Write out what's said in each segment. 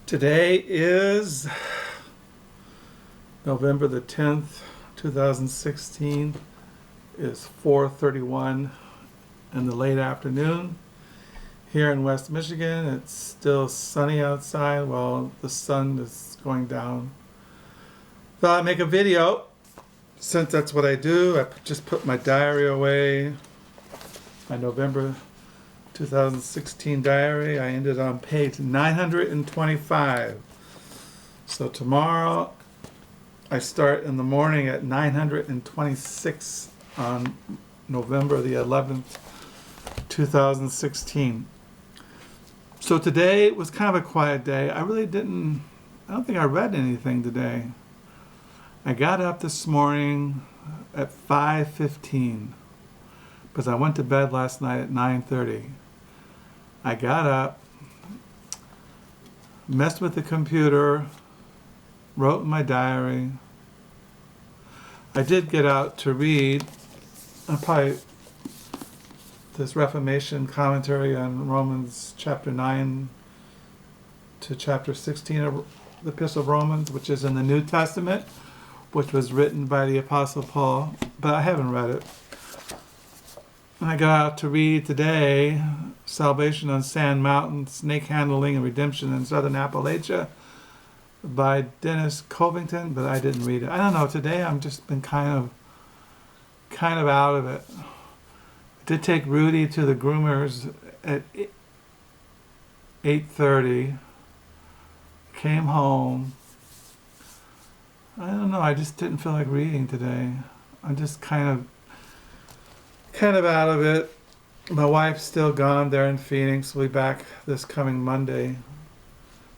Today is November the 10th, 2016. Is 4:31 in the late afternoon. Here in West Michigan, it's still sunny outside while the sun is going down. Thought I'd make a video, since that's what I do. I just put my diary away, my November 2016 diary. I ended on page 925. So tomorrow I start in the morning at 926 on November the 11th, 2016. So today was kind of a quiet day. I don't think I read anything today. I got up this morning at 5:15 because I went to bed last night at 9:30. I got up, messed with the computer, wrote in my diary. I did get out to read this Reformation commentary on Romans chapter 9 to chapter 16 of the Epistle of Romans, which is in the New Testament, which was written by the Apostle Paul, but I haven't read it. I got out to read today Salvation on Sand Mountain, Snake Handling and Redemption in Southern Appalachia by Dennis Covington, but I didn't read it. I don't know, today I've just been kind of out of it. I did take Rudy to the groomers at 8:30. Came home. I don't know, I just didn't feel like reading today. I'm just kind of out of it. My wife's still gone there in Phoenix. We'll be back this coming Monday.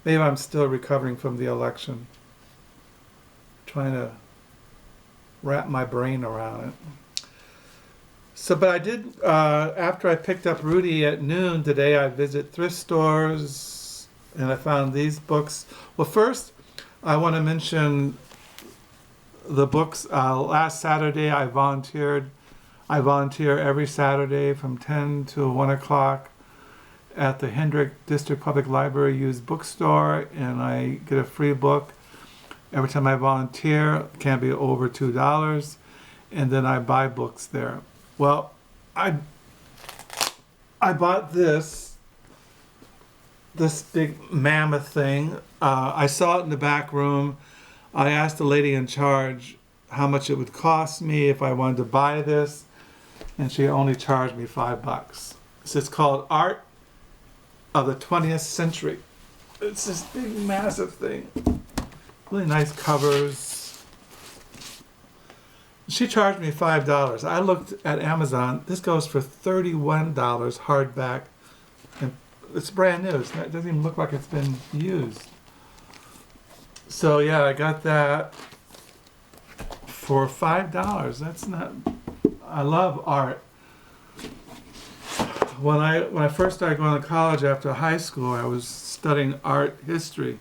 Maybe I'm still recovering from the election. Trying to wrap my brain around it. So, but I did, after I picked up Rudy at noon today, I visit thrift stores and I found these books. Well, first, I want to mention the books. Last Saturday, I volunteer every Saturday from 10 to 1 o'clock at the Hendrick District Public Library used bookstore, and I get a free book every time I volunteer. It can't be over $2, and then I buy books there. Well, I bought this big mammoth thing. I saw it in the back room. I asked the lady in charge how much it would cost me if I wanted to buy this, and she only charged me $5. So it's called Art of the 20th Century. It's this big, massive thing. Really nice covers. She charged me $5. I looked at Amazon. This goes for $31 hardback. And it's brand new. It doesn't even look like it's been used. So yeah, I got that for $5. That's not... I love art. When I first started going to college after high school, I was studying art history.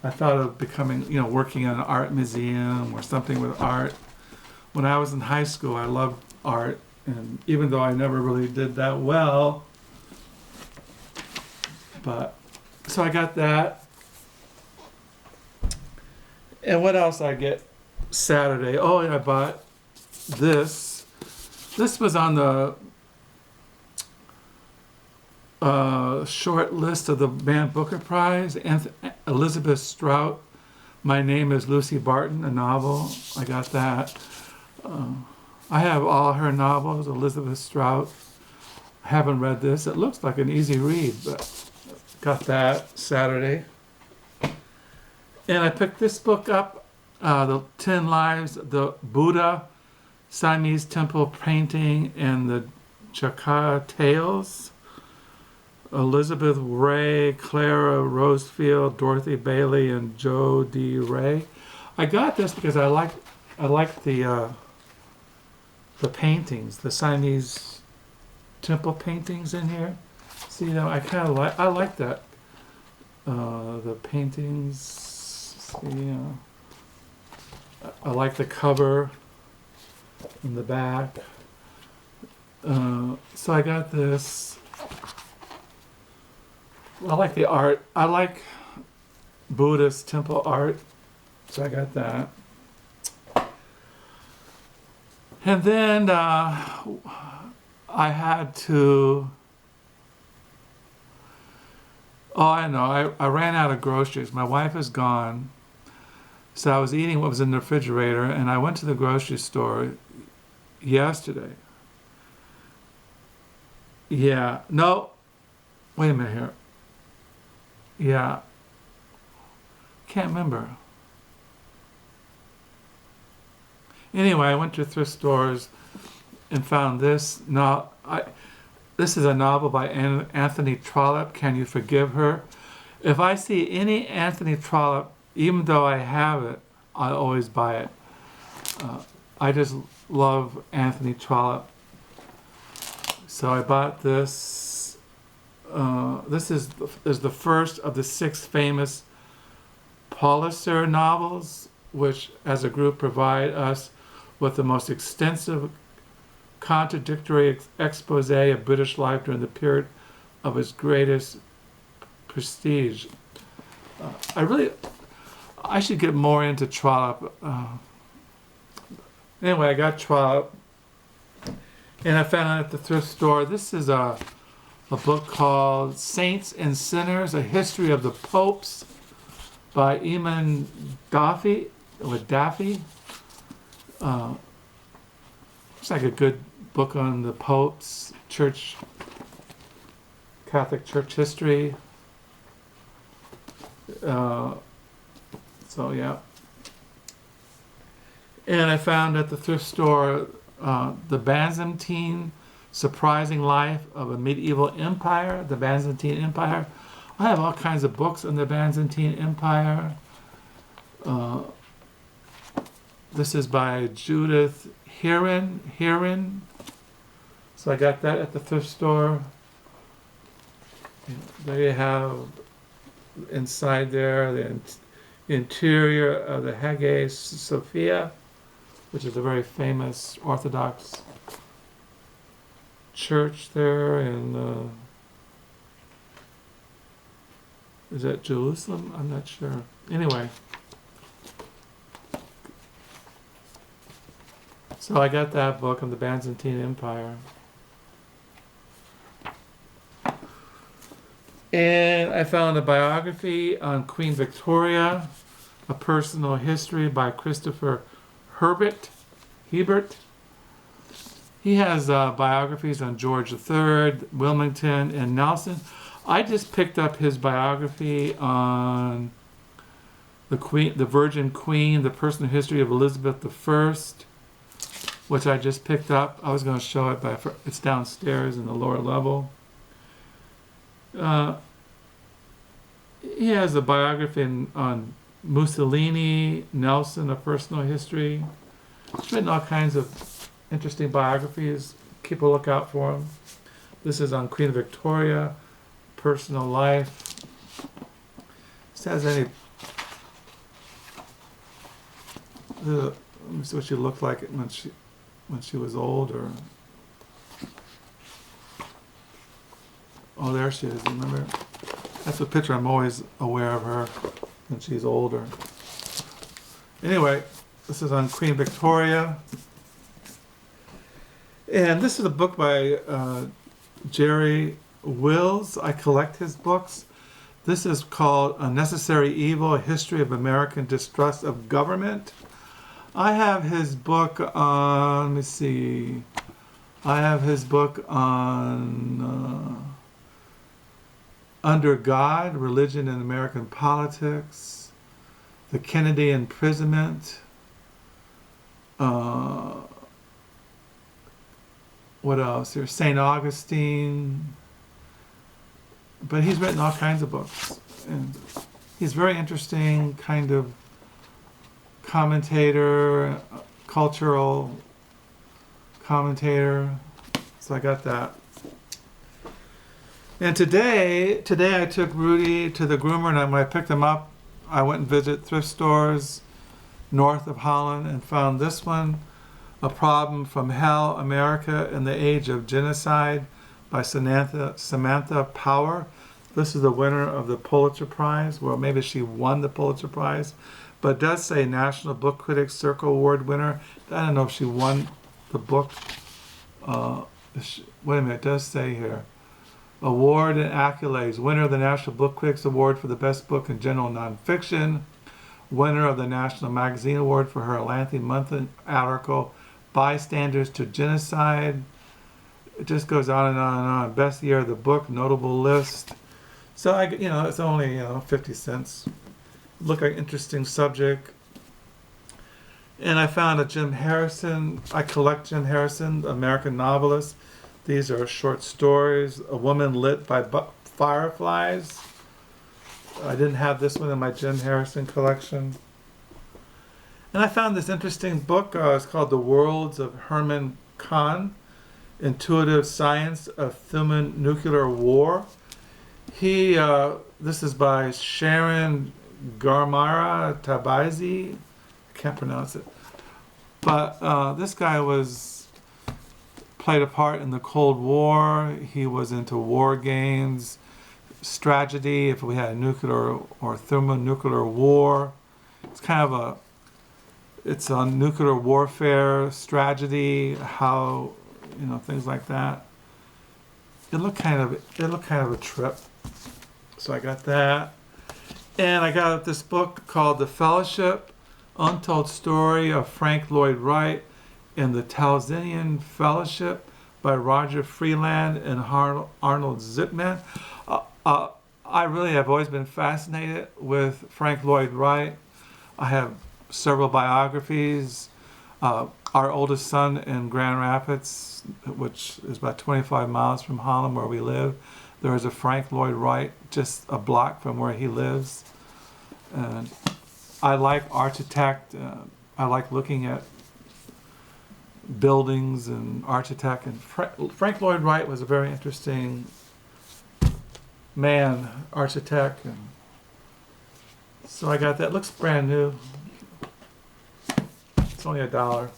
I thought of becoming, working in an art museum or something with art. When I was in high school, I loved art, and even though I never really did that well, so I got that. And what else I get Saturday? Oh, and I bought this. This was on the short list of the Man Booker Prize. Elizabeth Strout, My Name is Lucy Barton, a novel. I got that. I have all her novels, Elizabeth Strout. I haven't read this. It looks like an easy read, but got that Saturday. And I picked this book up, The 10 Lives of the Buddha, Siamese Temple Painting, and the Jataka Tales. Elizabeth Wray, Clare Rossenfield, Dorothy Bailey, and Joe D. Wray. I got this because I like the paintings, the Siamese temple paintings in here. See, I like that. The paintings. See, I like the cover in the back. So I got this. I like the art. I like Buddhist temple art. So I got that. And then I had to... Oh, I know. I ran out of groceries. My wife is gone. So I was eating what was in the refrigerator, and I went to the grocery store yesterday. Yeah. No. Wait a minute here. Yeah. Can't remember. Anyway, I went to thrift stores and found this. This is a novel by Anthony Trollope, Can You Forgive Her? If I see any Anthony Trollope, even though I have it, I always buy it. I just love Anthony Trollope. So I bought this. This is the first of the 6 famous Pulitzer novels, which as a group provide us with the most extensive contradictory expose of British life during the period of its greatest prestige. I should get more into Trollope. Anyway, I got Trollope, and I found it at the thrift store. This is a book called Saints and Sinners, A History of the Popes by Eamon Daffy. It's like a good book on the popes, Catholic Church history. So yeah. And I found at the thrift store the Byzantine Surprising Life of a Medieval Empire, the Byzantine Empire. I have all kinds of books on the Byzantine Empire. This is by Judith Heron. So I got that at the thrift store. There you have inside there the interior of the Hagia Sophia, which is a very famous Orthodox church there in, is that Jerusalem? I'm not sure. Anyway. So I got that book on the Byzantine Empire. And I found a biography on Queen Victoria, A Personal History by Christopher Hebert. He has biographies on George III, Wilmington, and Nelson. I just picked up his biography on the Virgin Queen, The Personal History of Elizabeth I, which I just picked up. I was going to show it, but it's downstairs in the lower level. He has a biography on Mussolini, Nelson, A Personal History. He's written all kinds of interesting biographies. Keep a lookout for them. This is on Queen Victoria, personal life. Says any. Let me see what she looked like when she was older. Oh, there she is. Remember? That's a picture I'm always aware of her when she's older. Anyway, this is on Queen Victoria. And this is a book by Jerry Wills. I collect his books. This is called Unnecessary Evil, A History of American Distrust of Government. I have his book on, let me see. I have his book on Under God, Religion and American Politics, the Kennedy imprisonment, what else here? St. Augustine. But he's written all kinds of books. And he's very interesting kind of commentator, cultural commentator. So I got that. And today I took Rudy to the groomer, and when I picked him up, I went and visited thrift stores north of Holland and found this one, A Problem from Hell, America in the Age of Genocide by Samantha Power. This is the winner of the Pulitzer Prize. Well, maybe she won the Pulitzer Prize, but it does say National Book Critics Circle Award winner. I don't know if she won the book. Wait a minute, it does say here. Award and accolades. Winner of the National Book Critics Award for the best book in general nonfiction. Winner of the National Magazine Award for her lengthy monthly article, Bystanders to Genocide. It just goes on and on and on. Best year of the book, notable list. So it's only 50 cents. Look like interesting subject. And I found a Jim Harrison. I collect Jim Harrison, American novelist. These are short stories. A Woman Lit by Fireflies. I didn't have this one in my Jim Harrison collection. And I found this interesting book. It's called The Worlds of Herman Kahn, Intuitive Science of Thermonuclear War. This is by Sharon Ghamari-Tabrizi. I can't pronounce it. But this guy played a part in the Cold War. He was into war games, strategy, if we had a nuclear or thermonuclear war. It's a nuclear warfare strategy, how, things like that. It looked kind of a trip. So I got that. And I got this book called The Fellowship, Untold Story of Frank Lloyd Wright and the Taliesin Fellowship by Roger Freeland and Arnold Zitman. I really have always been fascinated with Frank Lloyd Wright. I have several biographies. Our oldest son in Grand Rapids, which is about 25 miles from Holland where we live, there is a Frank Lloyd Wright just a block from where he lives. And I like architect. I like looking at buildings and architect. And Frank Lloyd Wright was a very interesting man, architect. And so I got that. Looks brand new. It's only $1.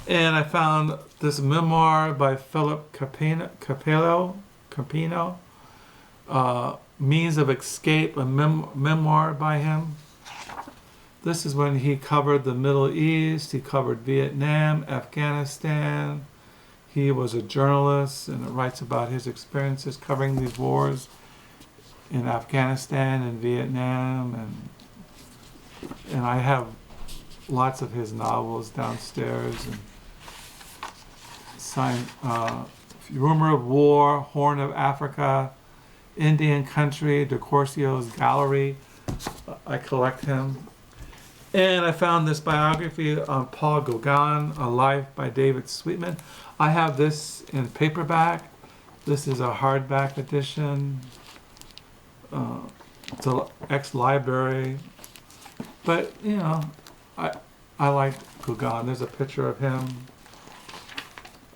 And I found this memoir by Philip Capello, Means of Escape, a memoir by him. This is when he covered the Middle East, he covered Vietnam, Afghanistan. He was a journalist and it writes about his experiences covering these wars in Afghanistan and Vietnam. And I have lots of his novels downstairs. And signed Rumor of War, Horn of Africa, Indian Country, De Corsio's Gallery. I collect him. And I found this biography on Paul Gauguin, A Life by David Sweetman. I have this in paperback. This is a hardback edition. It's an ex-library. But, I like Gauguin. There's a picture of him.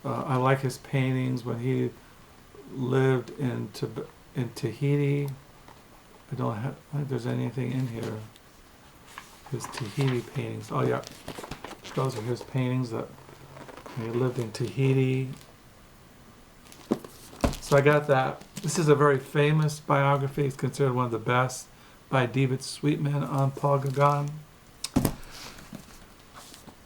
I like his paintings when he lived in Tahiti. I don't think there's anything in here. His Tahiti paintings. Oh yeah, those are his paintings that he lived in Tahiti. So I got that. This is a very famous biography. It's considered one of the best by David Sweetman on Paul Gauguin.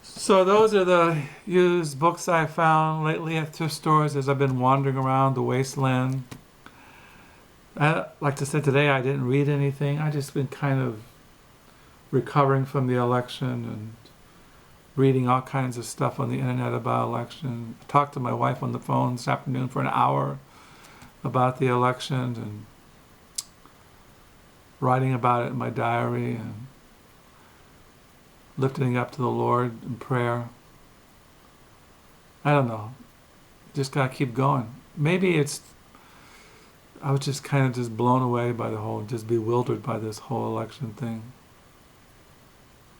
So those are the used books I found lately at thrift stores as I've been wandering around the wasteland. Like I said today, I didn't read anything. I just been kind of recovering from the election and reading all kinds of stuff on the internet about election. I talked to my wife on the phone this afternoon for an hour about the election and writing about it in my diary and lifting up to the Lord in prayer. I don't know. Just gotta keep going. Maybe I was just kind of just blown away by just bewildered by this whole election thing.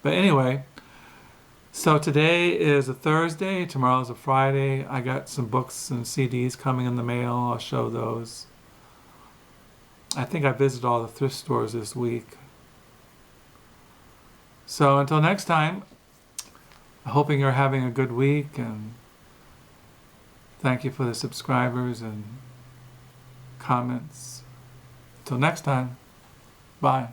But anyway, so today is a Thursday, tomorrow's a Friday. I got some books and CDs coming in the mail. I'll show those. I think I visited all the thrift stores this week. So until next time, hoping you're having a good week, and thank you for the subscribers and comments. Till next time, bye.